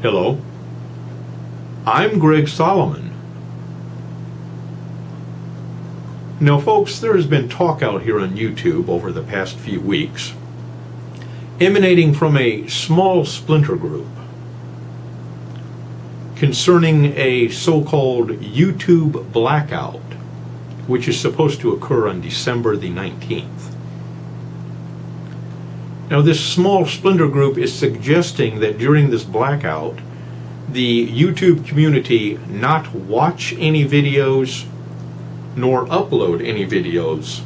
Hello, I'm Greg Solomon. Now folks, there has been talk out here on YouTube over the past few weeks, emanating from a small splinter group, concerning a so-called YouTube blackout, which is supposed to occur on December the 19th. Now, this small splinter group is suggesting that during this blackout, the YouTube community not watch any videos nor upload any videos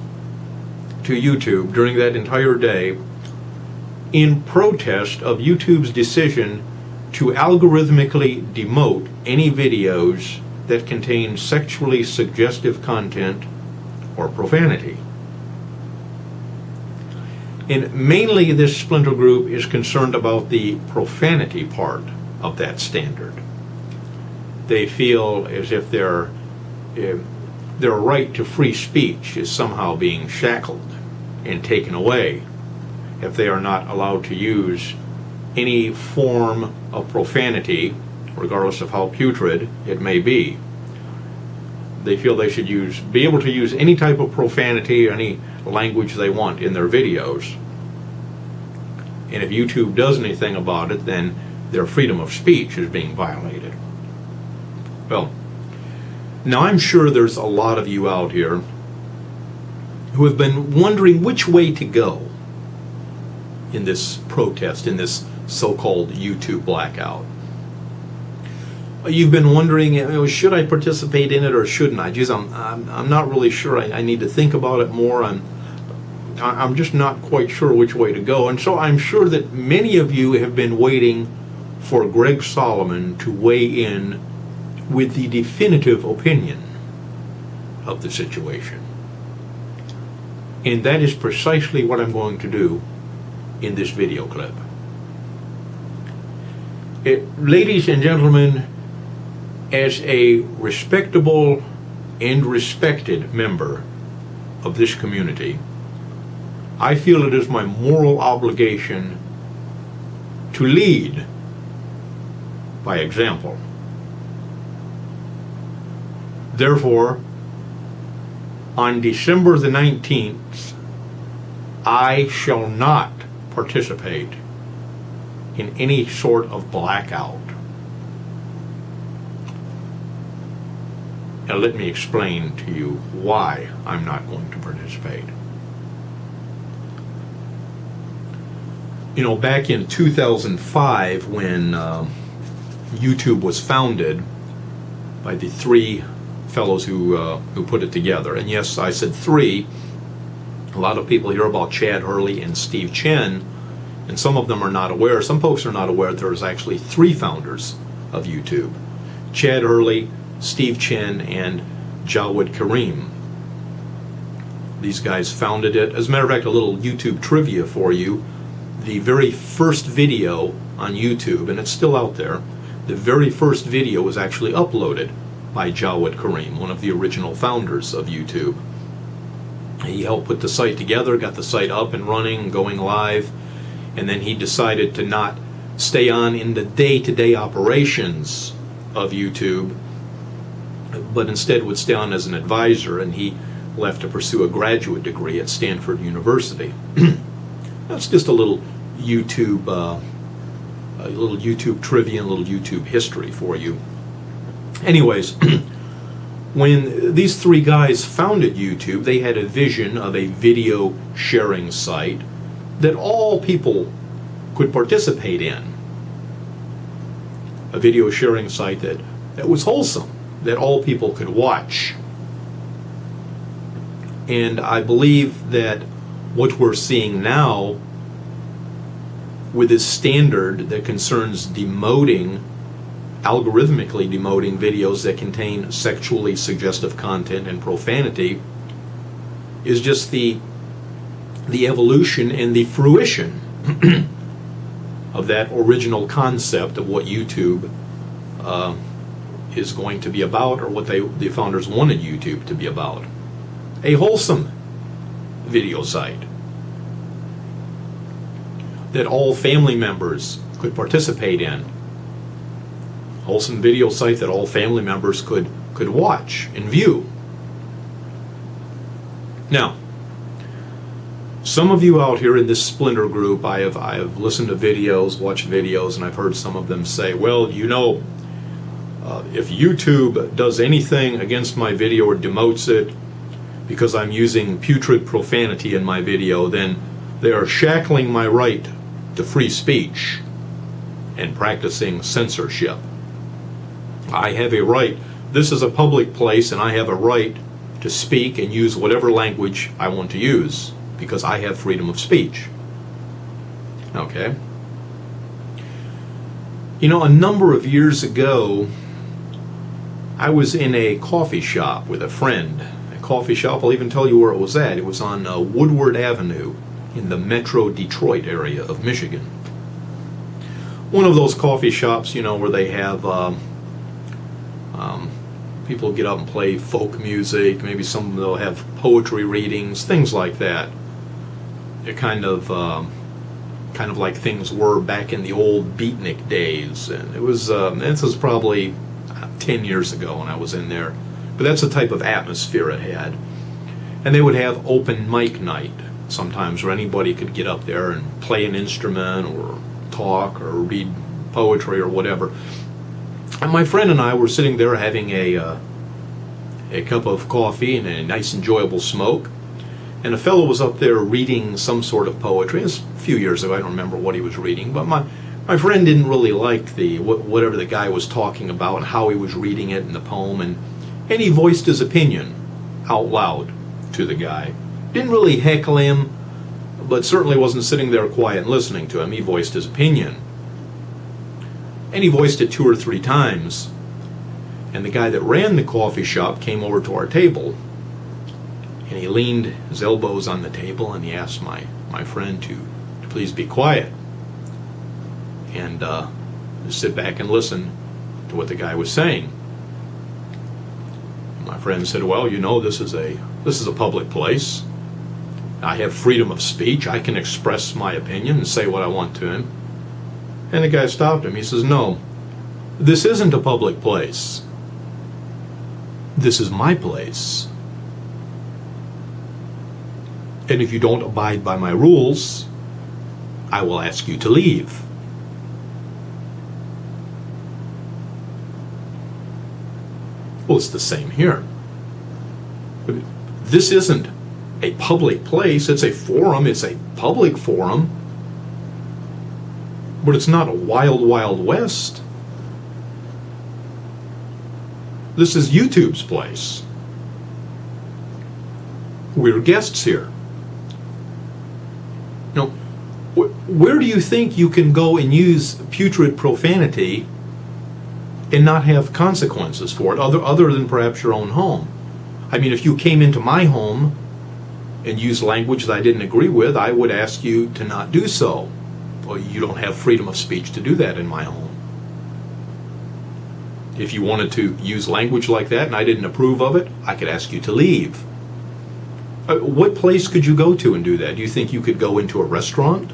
to YouTube during that entire day in protest of YouTube's decision to algorithmically demote any videos that contain sexually suggestive content or profanity. And mainly this splinter group is concerned about the profanity part of that standard. They feel as if their right to free speech is somehow being shackled and taken away if they are not allowed to use any form of profanity, regardless of how putrid it may be. They feel they should be able to use any type of profanity, any language they want in their videos. And if YouTube does anything about it, then their freedom of speech is being violated. Well, now I'm sure there's a lot of you out here who have been wondering which way to go in this protest, in this so-called YouTube blackout. You've been wondering, should I participate in it or shouldn't I? Geez, I'm not really sure. I need to think about it more. I'm just not quite sure which way to go. And so I'm sure that many of you have been waiting for Greg Solomon to weigh in with the definitive opinion of the situation. And that is precisely what I'm going to do in this video clip. Ladies and gentlemen, as a respectable and respected member of this community, I feel it is my moral obligation to lead by example. Therefore, on December the 19th, I shall not participate in any sort of blackout. Now let me explain to you why I'm not going to participate. Back in 2005, when YouTube was founded by the three fellows who put it together, and yes, I said three. A lot of people hear about Chad Hurley and Steve Chen, and some of them are not aware. Some folks are not aware that there's actually three founders of YouTube: Chad Hurley, Steve Chen, and Jawed Karim. These guys founded it. As a matter of fact, a little YouTube trivia for you. The very first video on YouTube, and it's still out there, the very first video was actually uploaded by Jawed Karim, one of the original founders of YouTube. He helped put the site together, got the site up and running, going live, and then he decided to not stay on in the day-to-day operations of YouTube, but instead would stay on as an advisor, and he left to pursue a graduate degree at Stanford University. That's just a little YouTube trivia and a little YouTube history for you. Anyways, when these three guys founded YouTube, they had a vision of a video sharing site that all people could participate in. A video sharing site that was wholesome, that all people could watch. And I believe that what we're seeing now with this standard that concerns algorithmically demoting videos that contain sexually suggestive content and profanity is just the evolution and the fruition of that original concept of what YouTube is going to be about, or what the founders wanted YouTube to be about. A wholesome video site that all family members could participate in, wholesome video site that all family members could watch and view. Now, some of you out here in this splinter group, I have listened to videos, watched videos, and I've heard some of them say, well, you know, if YouTube does anything against my video or demotes it because I'm using putrid profanity in my video, then they are shackling my right to free speech and practicing censorship. I have a right. This is a public place, and I have a right to speak and use whatever language I want to use because I have freedom of speech. Okay? You know, a number of years ago, I was in a coffee shop with a friend. A coffee shop, I'll even tell you where it was at. It was on Woodward Avenue in the Metro Detroit area of Michigan. One of those coffee shops, you know, where they have people get up and play folk music. Maybe some of them will have poetry readings, things like that. They're kind of like things were back in the old beatnik days. And it was this was probably 10 years ago when I was in there. But that's the type of atmosphere it had. And they would have open mic night sometimes where anybody could get up there and play an instrument or talk or read poetry or whatever. And my friend and I were sitting there having a cup of coffee and a nice enjoyable smoke. And a fellow was up there reading some sort of poetry. It was a few years ago, I don't remember what he was reading, but my friend didn't really like whatever the guy was talking about and how he was reading it in the poem, and he voiced his opinion out loud to the guy. Didn't really heckle him, but certainly wasn't sitting there quiet and listening to him. He voiced his opinion. And he voiced it 2 or 3 times. And the guy that ran the coffee shop came over to our table, and he leaned his elbows on the table and he asked my friend to please be quiet and just sit back and listen to what the guy was saying. My friend said, well, you know, this is a public place. I have freedom of speech. I can express my opinion and say what I want to him. And the guy stopped him. He says, no, this isn't a public place. This is my place. And if you don't abide by my rules, I will ask you to leave. Well, it's the same here. This isn't a public place. It's a forum. It's a public forum. But it's not a wild, wild west. This is YouTube's place. We're guests here. Now, where do you think you can go and use putrid profanity and not have consequences for it, other than perhaps your own home? I mean, if you came into my home and used language that I didn't agree with, I would ask you to not do so. Well, you don't have freedom of speech to do that in my home. If you wanted to use language like that and I didn't approve of it, I could ask you to leave. What place could you go to and do that? Do you think you could go into a restaurant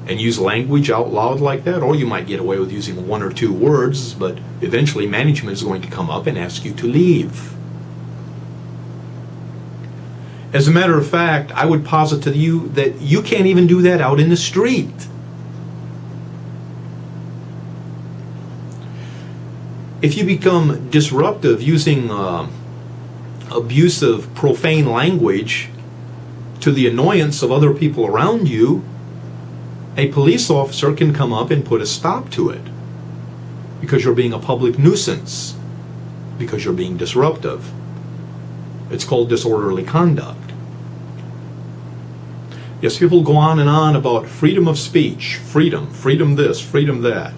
and use language out loud like that? Or you might get away with using 1 or 2 words, but eventually management is going to come up and ask you to leave. As a matter of fact, I would posit to you that you can't even do that out in the street. If you become disruptive using abusive, profane language to the annoyance of other people around you, a police officer can come up and put a stop to it because you're being a public nuisance, because you're being disruptive. It's called disorderly conduct. Yes, people go on and on about freedom of speech, freedom this, freedom that.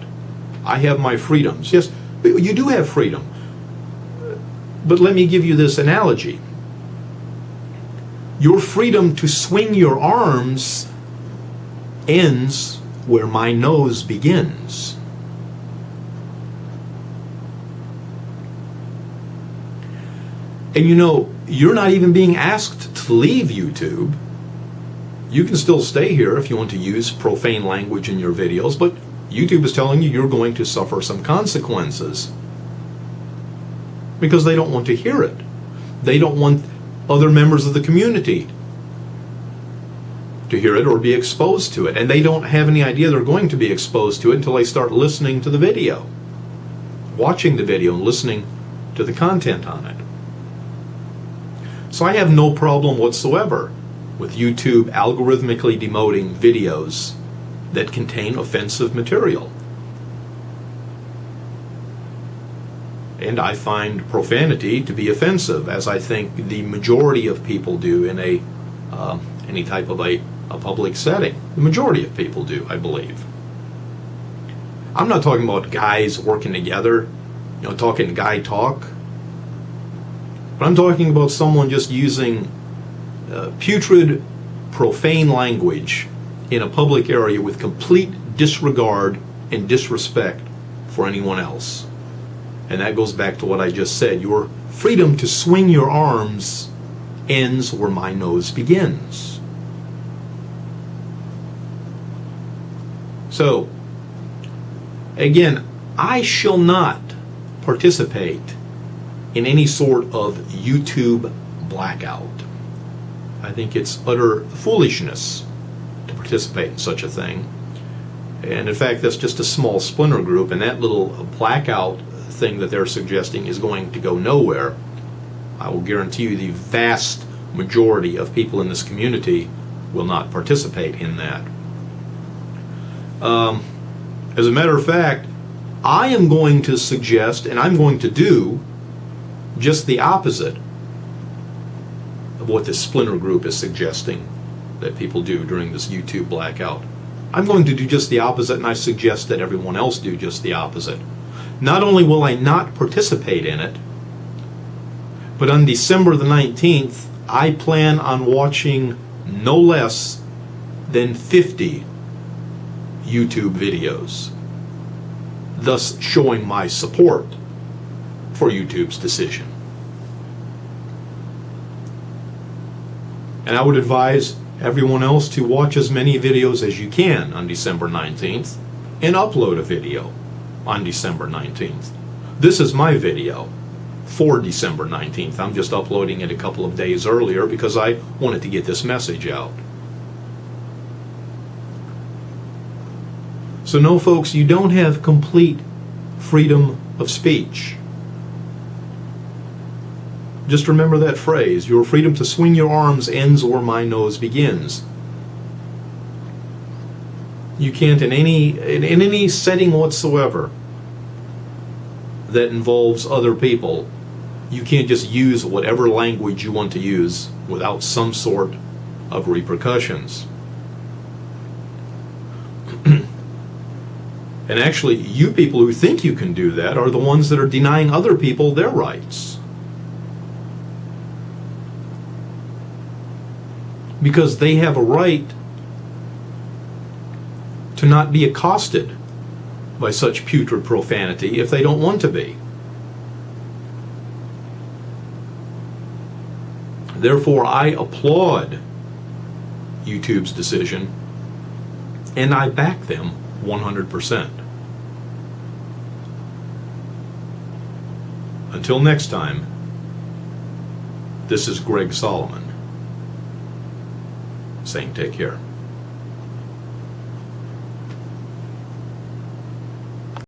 I have my freedoms. Yes, you do have freedom. But let me give you this analogy. Your freedom to swing your arms ends where my nose begins. And you know, you're not even being asked to leave YouTube. You can still stay here if you want to use profane language in your videos, but YouTube is telling you you're going to suffer some consequences because they don't want to hear it. They don't want other members of the community to hear it or be exposed to it. And they don't have any idea they're going to be exposed to it until they start listening to the video, watching the video and listening to the content on it. So I have no problem whatsoever with YouTube algorithmically demoting videos that contain offensive material. And I find profanity to be offensive, as I think the majority of people do in any type of a public setting. The majority of people do, I believe. I'm not talking about guys working together, talking guy talk. But I'm talking about someone just using putrid, profane language in a public area with complete disregard and disrespect for anyone else. And that goes back to what I just said. Your freedom to swing your arms ends where my nose begins. So, again, I shall not participate in any sort of YouTube blackout. I think it's utter foolishness to participate in such a thing. And in fact, that's just a small splinter group, and that little blackout thing that they're suggesting is going to go nowhere. I will guarantee you the vast majority of people in this community will not participate in that. As a matter of fact, I am going to suggest, and I'm going to do, just the opposite of what this splinter group is suggesting that people do during this YouTube blackout. I'm going to do just the opposite, and I suggest that everyone else do just the opposite. Not only will I not participate in it, but on December the 19th, I plan on watching no less than 50 YouTube videos, thus showing my support for YouTube's decision. And I would advise everyone else to watch as many videos as you can on December 19th and upload a video on December 19th. This is my video for December 19th. I'm just uploading it a couple of days earlier because I wanted to get this message out. So no, folks, you don't have complete freedom of speech. Just remember that phrase, your freedom to swing your arms ends where my nose begins. You can't in any setting whatsoever that involves other people, you can't just use whatever language you want to use without some sort of repercussions. And actually, you people who think you can do that are the ones that are denying other people their rights. Because they have a right to not be accosted by such putrid profanity if they don't want to be. Therefore, I applaud YouTube's decision, and I back them 100%. Until next time, this is Greg Solomon saying take care.